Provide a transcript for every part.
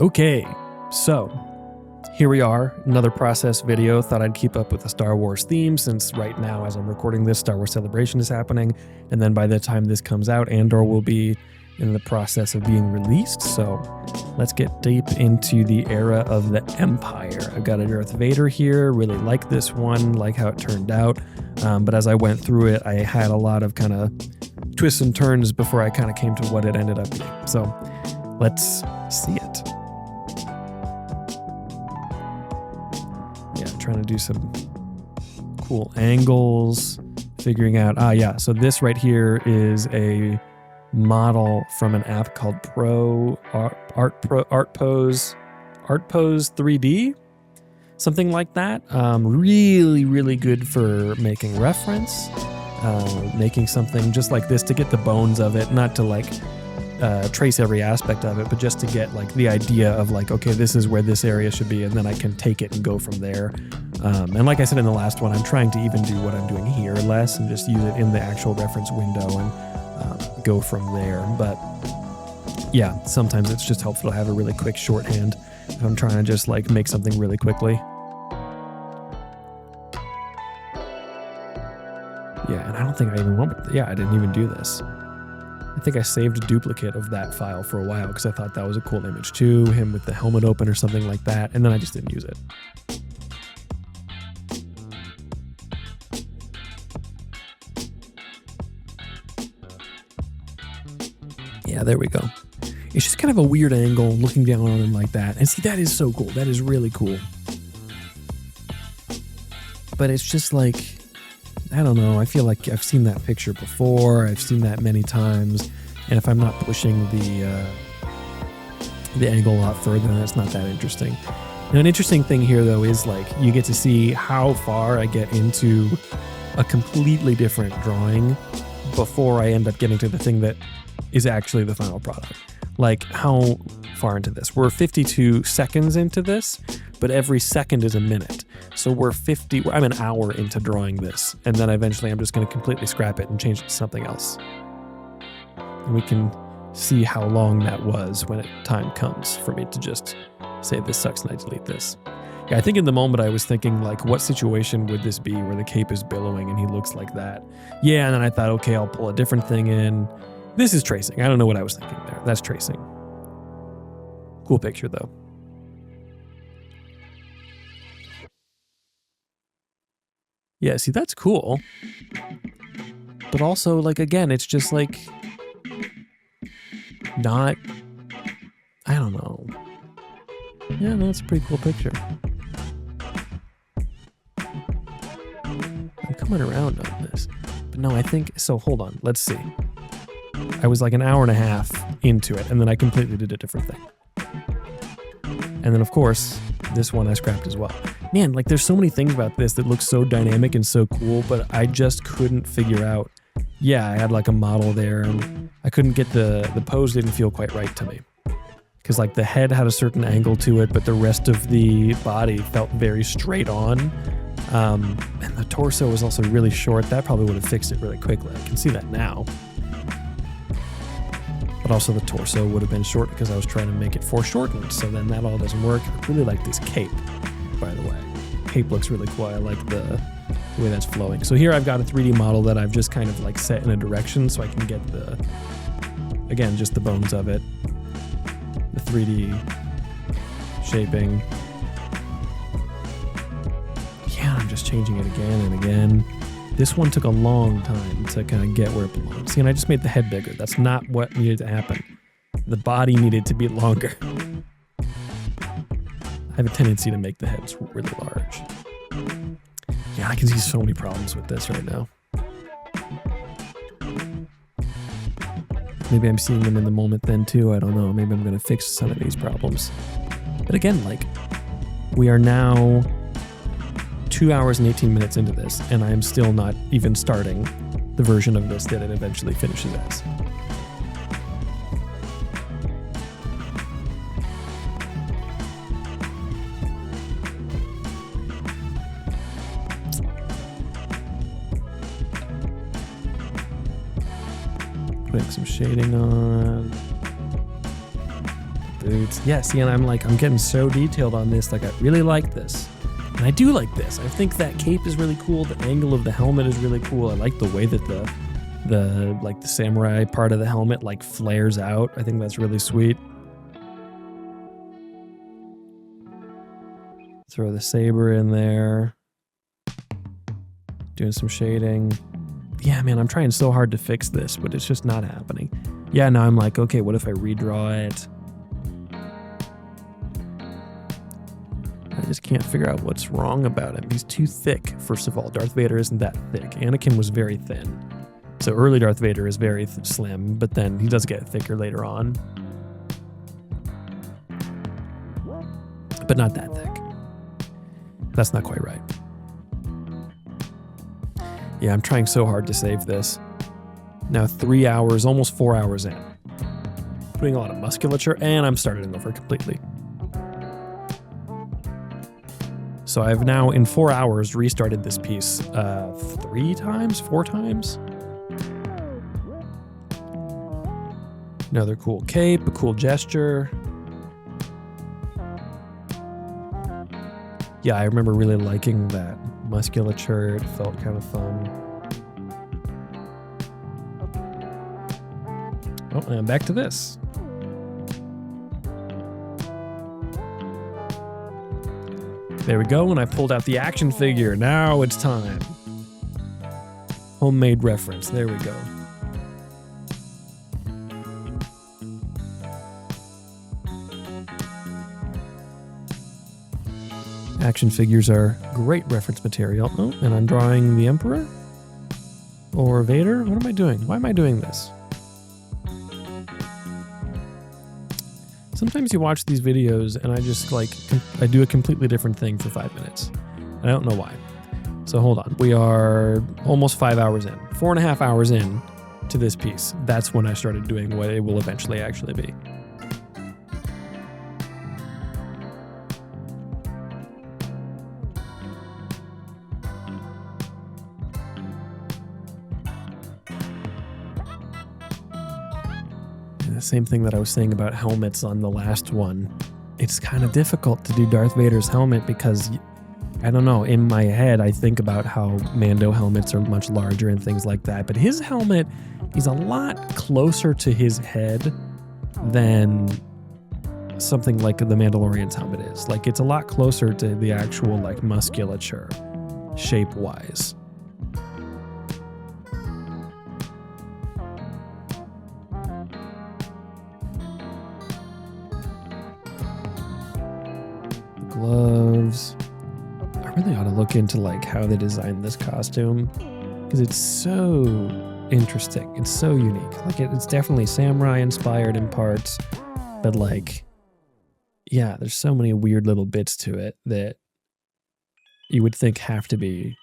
Okay, so here we are, another process video. Thought I'd keep up with the Star Wars theme since right now, as I'm recording this, Star Wars Celebration is happening. And then by the time this comes out, Andor will be in the process of being released. So let's get deep into the era of the Empire. I've got a Darth Vader here. Really like this one, like how it turned out. But as I went through it, I had a lot of kind of twists and turns before I kind of came to what it ended up being. So let's see it. Trying to do some cool angles, figuring out, so this right here is a model from an app called Artpose 3D, something like that. Really, really good for making reference, making something just like this to get the bones of it, not to like trace every aspect of it, but just to get like the idea of like, okay, this is where this area should be, and then I can take it and go from there. And like I said in the last one, I'm trying to even do what I'm doing here less and just use it in the actual reference window and go from there. But yeah, sometimes it's just helpful to have a really quick shorthand if I'm trying to just like make something really quickly. Yeah, and I don't think I even went with, I didn't even do this. I think I saved a duplicate of that file for a while because I thought that was a cool image too, him with the helmet open or something like that, and then I just didn't use it. Yeah, there we go. It's just kind of a weird angle looking down on him like that. And see, that is so cool. That is really cool. But it's just like, I don't know. I feel like I've seen that picture before. I've seen that many times. And if I'm not pushing the angle a lot further, then it's not that interesting. Now, an interesting thing here, though, is like you get to see how far I get into a completely different drawing before I end up getting to the thing that is actually the final product. Like how far into this? We're 52 seconds into this, but every second is a minute. So I'm an hour into drawing this, and then eventually I'm just going to completely scrap it and change it to something else. And we can see how long that was when time comes for me to just say this sucks and I delete this. Yeah, I think in the moment I was thinking like, what situation would this be where the cape is billowing and he looks like that? Yeah, and then I thought, okay, I'll pull a different thing in. This is tracing. I don't know what I was thinking there. That's tracing. Cool picture though. Yeah, see, that's cool. But also, like, again, it's just like not, I don't know. Yeah, no, it's a pretty cool picture. I'm coming around on this. But no, I think, so hold on, let's see. I was like an hour and a half into it, and then I completely did a different thing. And then, of course, this one I scrapped as well. Man, like there's so many things about this that look so dynamic and so cool, but I just couldn't figure out. Yeah, I had like a model there, and I couldn't get the pose didn't feel quite right to me. Because like the head had a certain angle to it, but the rest of the body felt very straight on. And the torso was also really short. That probably would have fixed it really quickly. I can see that now. But also the torso would have been short because I was trying to make it foreshortened. So then that all doesn't work. I really like this cape, by the way. Cape looks really cool. I like the way that's flowing. So here I've got a 3D model that I've just kind of like set in a direction so I can get again, just the bones of it. The 3D shaping. Yeah, I'm just changing it again and again. This one took a long time to kind of get where it belongs. See, and I just made the head bigger. That's not what needed to happen. The body needed to be longer. I have a tendency to make the heads really large. Yeah, I can see so many problems with this right now. Maybe I'm seeing them in the moment then too. I don't know. Maybe I'm going to fix some of these problems. But again, like, we are now 2 hours and 18 minutes into this, and I am still not even starting the version of this that it eventually finishes as. Putting some shading on. boots. Yeah, see, and I'm getting so detailed on this. Like, I really like this. And I do like this. I think that cape is really cool. The angle of the helmet is really cool. I like the way that the samurai part of the helmet like flares out. I think that's really sweet. Throw the saber in there. Doing some shading. Yeah, man, I'm trying so hard to fix this, but it's just not happening. Yeah, now I'm like, okay, what if I redraw it? I just can't figure out what's wrong about him. He's too thick, first of all. Darth Vader isn't that thick. Anakin was very thin. So early Darth Vader is very slim, but then he does get thicker later on. But not that thick. That's not quite right. Yeah, I'm trying so hard to save this. Now 3 hours, almost 4 hours in. Putting a lot of musculature, and I'm starting over completely. So I've now, in 4 hours, restarted this piece 4 times? Another cool cape, a cool gesture. Yeah, I remember really liking that musculature. It felt kind of fun. Oh, and back to this. There we go, and I pulled out the action figure. Now it's time. Homemade reference. There we go. Action figures are great reference material. Oh, and I'm drawing the Emperor? Or Vader? What am I doing? Why am I doing this? Sometimes you watch these videos and I just I do a completely different thing for 5 minutes. I don't know why. So hold on. We are almost 5 hours in. 4.5 hours in to this piece. That's when I started doing what it will eventually actually be. Same thing that I was saying about helmets on the last one. It's kind of difficult to do Darth Vader's helmet because, I don't know, in my head I think about how Mando helmets are much larger and things like that, but his helmet is a lot closer to his head than something like the Mandalorian's helmet is. Like, it's a lot closer to the actual musculature, shape-wise. Gloves. I really ought to look into how they designed this costume because it's so interesting. It's so unique. It's definitely samurai inspired in parts, but yeah, there's so many weird little bits to it that you would think have to be,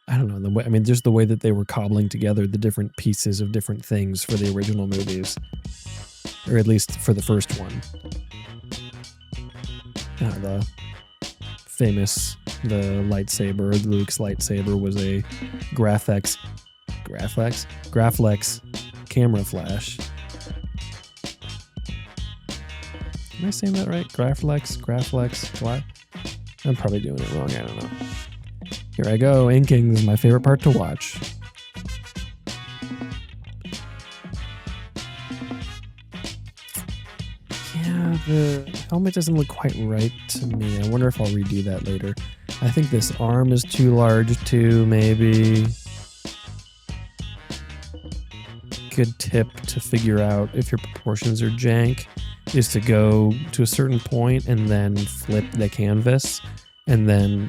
I don't know, the way, I mean, just the way that they were cobbling together the different pieces of different things for the original movies, or at least for the first one. The famous, lightsaber, Luke's lightsaber was a Graflex camera flash. Am I saying that right? Graflex, what? I'm probably doing it wrong, I don't know. Here I go, inking. This is my favorite part to watch. Yeah, the helmet doesn't look quite right to me. I wonder if I'll redo that later. I think this arm is too large too, maybe. Good tip to figure out if your proportions are jank is to go to a certain point and then flip the canvas, and then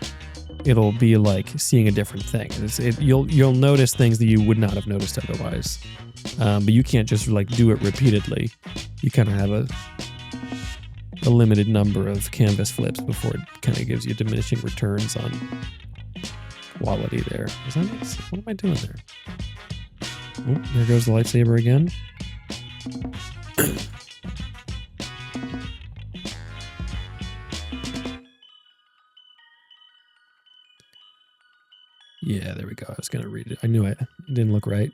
it'll be like seeing a different thing. You'll notice things that you would not have noticed otherwise. But you can't just do it repeatedly. You kind of have a limited number of canvas flips before it kind of gives you diminishing returns on quality there. What am I doing there? Oh, there goes the lightsaber again. Yeah, there we go. I was going to read it. I knew it. It didn't look right.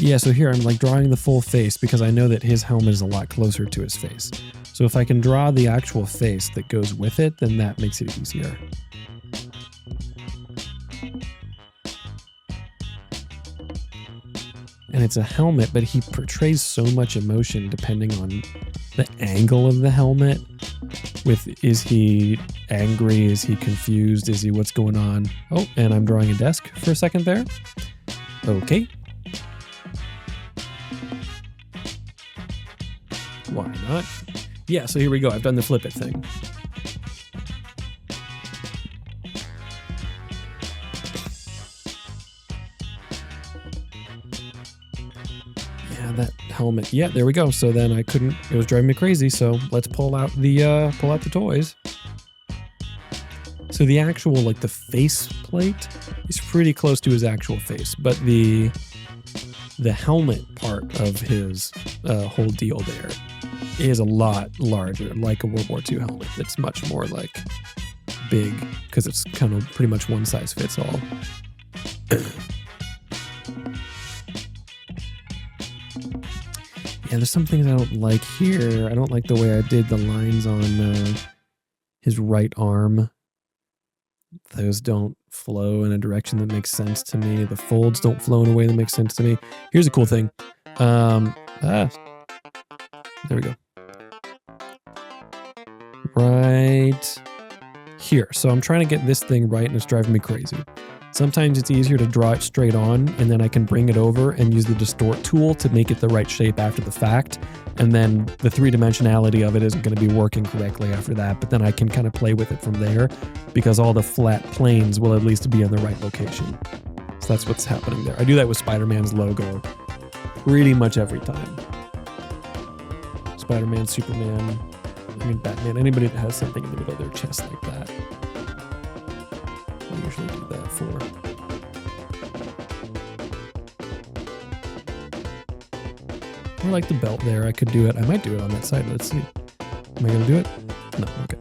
Yeah, so here I'm like drawing the full face because I know that his helmet is a lot closer to his face. So if I can draw the actual face that goes with it, then that makes it easier. And it's a helmet, but he portrays so much emotion depending on the angle of the helmet. Is he angry? Is he confused? Is he what's going on? Oh, and I'm drawing a desk for a second there. Okay. Why not? Yeah, so here we go. I've done the flip it thing. That helmet. Yeah, there we go. So then I couldn't. It was driving me crazy. So let's pull out the toys. So the actual like the face plate is pretty close to his actual face, but the helmet part of his whole deal there is a lot larger, like a World War II helmet. It's much more like big because it's kind of pretty much one size fits all. Yeah, there's some things I don't like here. I don't like the way I did the lines on his right arm. Those don't flow in a direction that makes sense to me. The folds don't flow in a way that makes sense to me. Here's a cool thing. There we go. Right here. So I'm trying to get this thing right and it's driving me crazy. Sometimes it's easier to draw it straight on and then I can bring it over and use the distort tool to make it the right shape after the fact. And then the three-dimensionality of it isn't going to be working correctly after that, but then I can kind of play with it from there because all the flat planes will at least be in the right location. So that's what's happening there. I do that with Spider-Man's logo pretty much every time. Spider-Man, Superman, Batman, anybody that has something in the middle of their chest like that. I usually do that for. I like the belt there. I could do it. I might do it on that side. Let's see. Am I going to do it? No. Okay.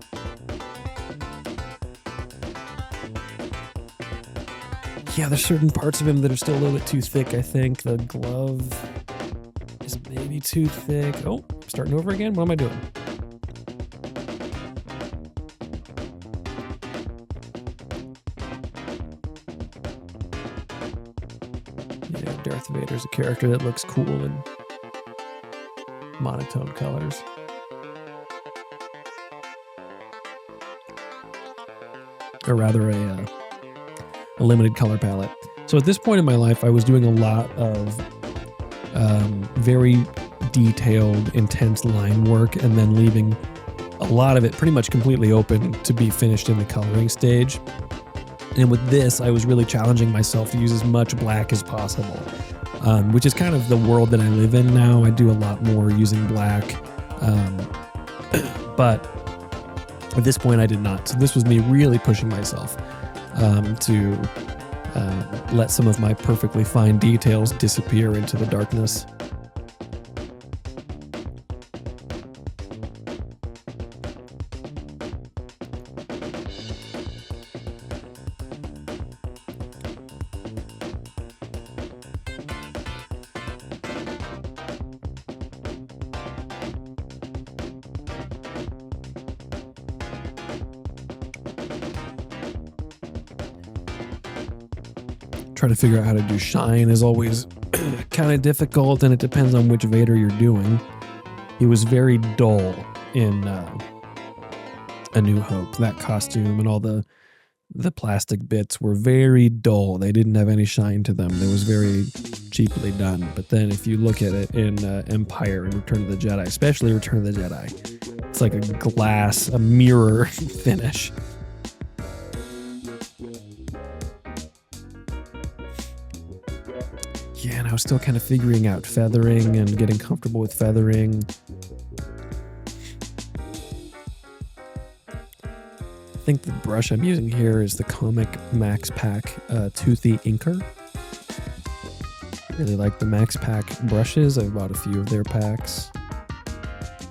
Yeah, there's certain parts of him that are still a little bit too thick, I think. The glove is maybe too thick. Oh, starting over again? What am I doing? Darth Vader's a character that looks cool in monotone colors. Or rather a limited color palette. So at this point in my life, I was doing a lot of very detailed, intense line work and then leaving a lot of it pretty much completely open to be finished in the coloring stage. And with this, I was really challenging myself to use as much black as possible, which is kind of the world that I live in now. I do a lot more using black, but at this point I did not. So this was me really pushing myself to let some of my perfectly fine details disappear into the darkness. Trying to figure out how to do shine is always kind of difficult, and it depends on which Vader you're doing. He was very dull in A New Hope. That costume and all the plastic bits were very dull. They didn't have any shine to them. It was very cheaply done. But then if you look at it in Empire and Return of the Jedi, especially Return of the Jedi, it's like a mirror finish. Yeah, and I was still kind of figuring out feathering and getting comfortable with feathering. I think the brush I'm using here is the Comic Max Pack Toothy Inker. Really like the Max Pack brushes. I bought a few of their packs.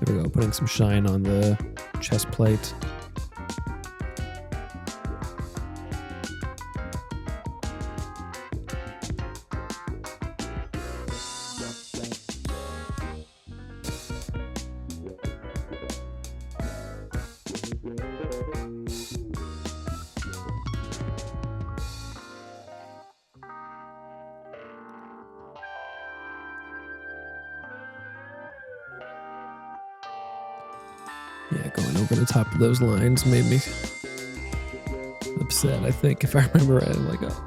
There we go, putting some shine on the chest plate. Yeah, going over the top of those lines made me upset, I think, if I remember right. I'm like, oh.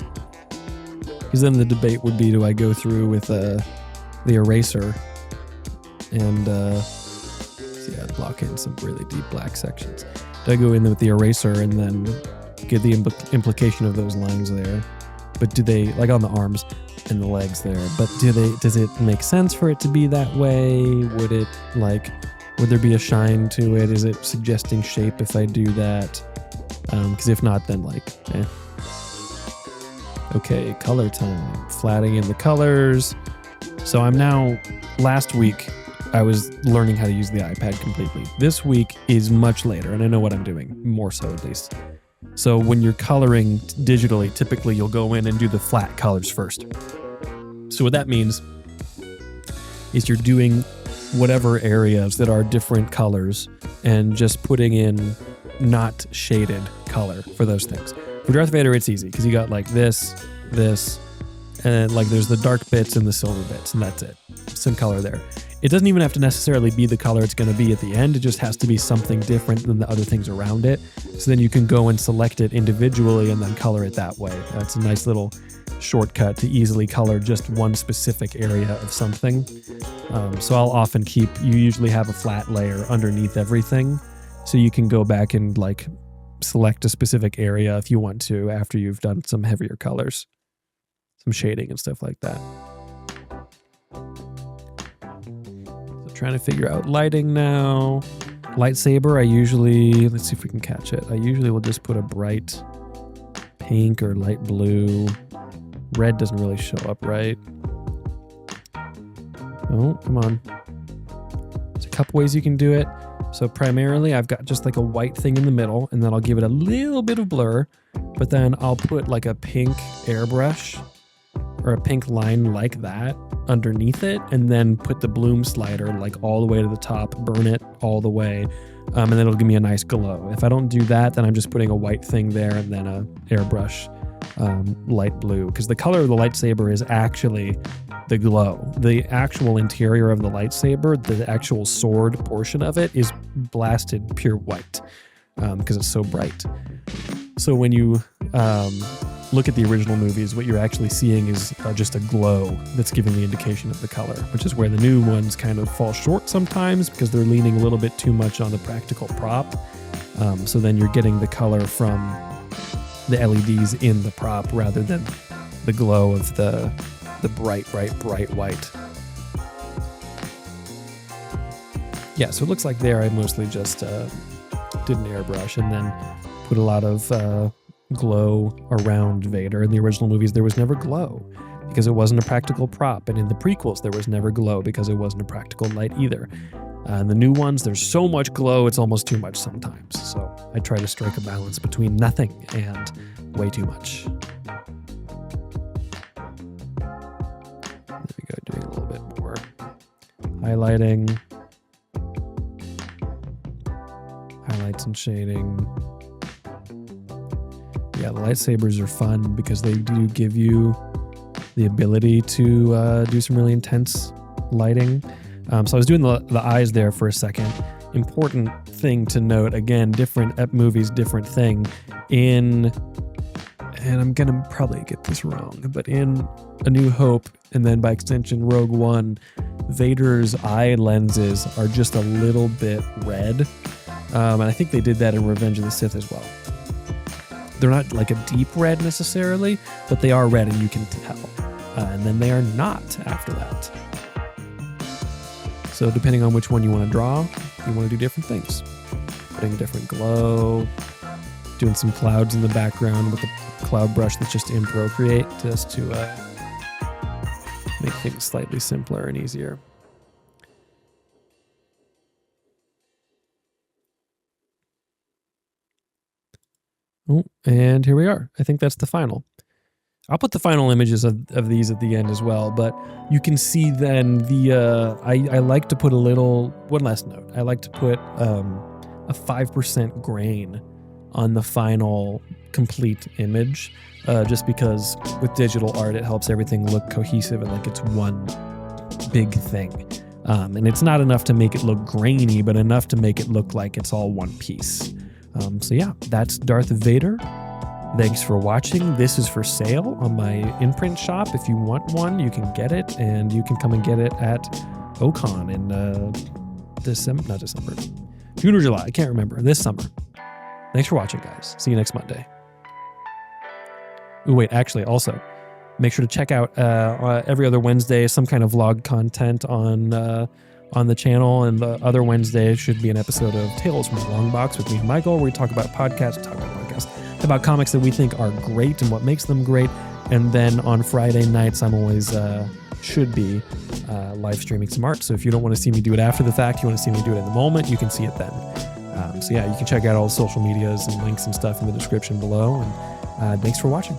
Because then the debate would be, do I go through with the eraser and see, I'd block in some really deep black sections. Do I go in with the eraser and then get the implication of those lines there? But do they, like on the arms and the legs there, but does it make sense for it to be that way? Would there be a shine to it? Is it suggesting shape if I do that? Because if not, then Okay, color time. Flatting in the colors. So I'm now, last week, I was learning how to use the iPad completely. This week is much later, and I know what I'm doing, more so at least. So when you're coloring digitally, typically you'll go in and do the flat colors first. So what that means is you're doing whatever areas that are different colors and just putting in not shaded color for those things. For Darth Vader, it's easy because you got like this, and like there's the dark bits and the silver bits, and that's it. Some color there. It doesn't even have to necessarily be the color it's going to be at the end. It just has to be something different than the other things around it. So then you can go and select it individually and then color it that way. That's a nice little shortcut to easily color just one specific area of something. So I'll often you usually have a flat layer underneath everything. So you can go back and like select a specific area if you want to after you've done some heavier colors, some shading and stuff like that. So trying to figure out lighting now. Lightsaber, let's see if we can catch it. I usually will just put a bright pink or light blue. Red doesn't really show up right. Oh, come on. There's a couple ways you can do it. So primarily I've got just like a white thing in the middle, and then I'll give it a little bit of blur, but then I'll put like a pink airbrush or a pink line like that underneath it, and then put the bloom slider like all the way to the top, burn it all the way, and then it'll give me a nice glow. If I don't do that, then I'm just putting a white thing there and then a airbrush light blue, because the color of the lightsaber is actually the glow. The actual interior of the lightsaber, the actual sword portion of it, is blasted pure white because it's so bright. So when you look at the original movies, what you're actually seeing is just a glow that's giving the indication of the color, which is where the new ones kind of fall short sometimes because they're leaning a little bit too much on the practical prop. So then you're getting the color from the LEDs in the prop rather than the glow of the bright white. Yeah, so it looks like there I mostly just did an airbrush and then put a lot of glow around Vader. In the original movies, there was never glow because it wasn't a practical prop. And in the prequels, there was never glow because it wasn't a practical light either. In the new ones, there's so much glow, it's almost too much sometimes. So I try to strike a balance between nothing and way too much. There we go, doing a little bit more highlighting, highlights and shading. Yeah, the lightsabers are fun because they do give you the ability to do some really intense lighting. So I was doing the eyes there for a second. Important thing to note, again, different movies, different thing. And I'm going to probably get this wrong, but in A New Hope, and then by extension Rogue One, Vader's eye lenses are just a little bit red. And I think they did that in Revenge of the Sith as well. They're not like a deep red necessarily, but they are red and you can tell. And then they are not after that. So depending on which one you want to draw, you want to do different things. Putting a different glow, doing some clouds in the background with a cloud brush that's just in Procreate, just to make things slightly simpler and easier. Oh, and here we are. I think that's the final. I'll put the final images of these at the end as well, but you can see then I like to put one last note. I like to put a 5% grain on the final complete image, just because with digital art, it helps everything look cohesive and like it's one big thing. And it's not enough to make it look grainy, but enough to make it look like it's all one piece. So yeah, that's Darth Vader. Thanks for watching. This is for sale on my imprint shop. If you want one, you can get it, and you can come and get it at Ocon in June or July. I can't remember. This summer. Thanks for watching, guys. See you next Monday. Ooh, wait, actually, also, make sure to check out every other Wednesday some kind of vlog content on the channel, and the other Wednesday should be an episode of Tales from the Long Box with me and Michael, where we talk about about comics that we think are great and what makes them great. And then on Friday nights, I'm always should be live streaming some art. So if you don't want to see me do it after the fact, you want to see me do it in the moment, you can see it then. So yeah, you can check out all the social medias and links and stuff in the description below. And thanks for watching.